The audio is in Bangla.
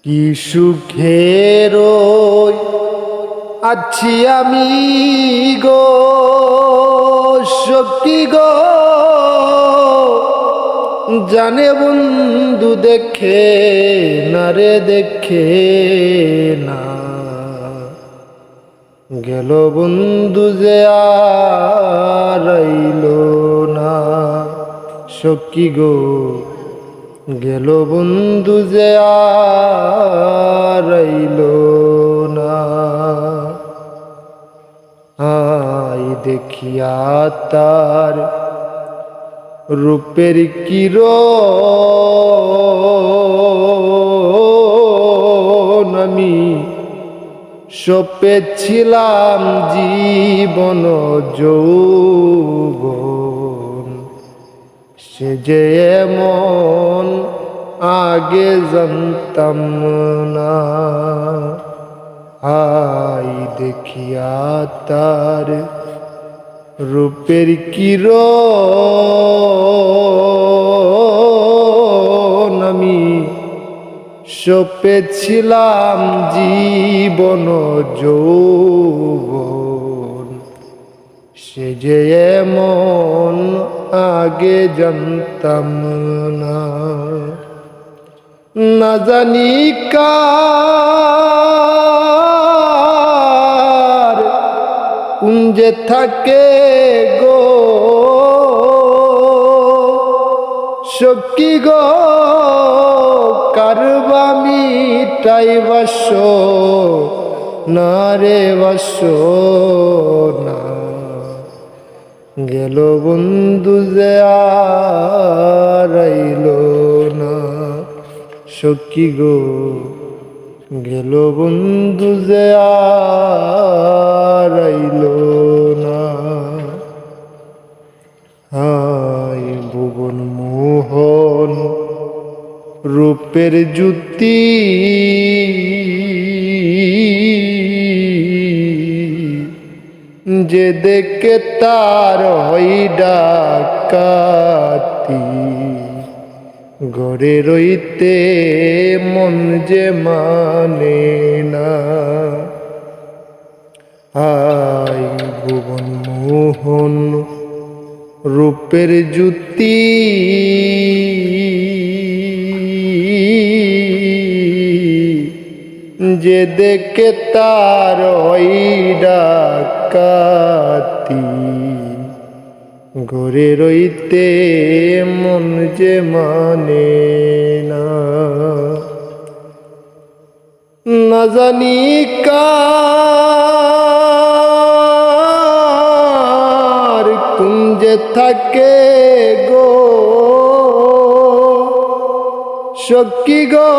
কি সুখের আছি আমি গো সখী গো, জানে বন্ধু দেখে না রে দেখে না, গেল বন্ধু যে আর আইলো না। সখী গো গেল বন্ধু যে আর আইলো না। আই দেখিয়া তার রূপের কিরণ আমি সপেছিলাম জীবন যৌবন, সে যে এমন আগে জানতাম না। আই দেখিয়া তার রূপের কিরণ আমি সপেছিলাম জীবন যৌবন, সে যে এমন আগে জানতাম না। না জানি কার কুঞ্জে থাকে গো সখী গো, কারবা মিটাই বাস না রে বাস না, গেল বন্ধু যে আর আইলো না। সখী গো গেল বন্ধু যে আর আইলো না। হায় ভুবন মোহন রূপের জ্যোতি, যে দেখে তার হই ডাকাতি, ঘরে রইতে মন যে মানে না। আয় ভুবন মোহন রূপের জ্যোতি, যে দেখে তার ওই ডাকাতি, ঘরে রইতে মন যে মানে না। না জানি কার কুঞ্জে থাকে গো সখী গো,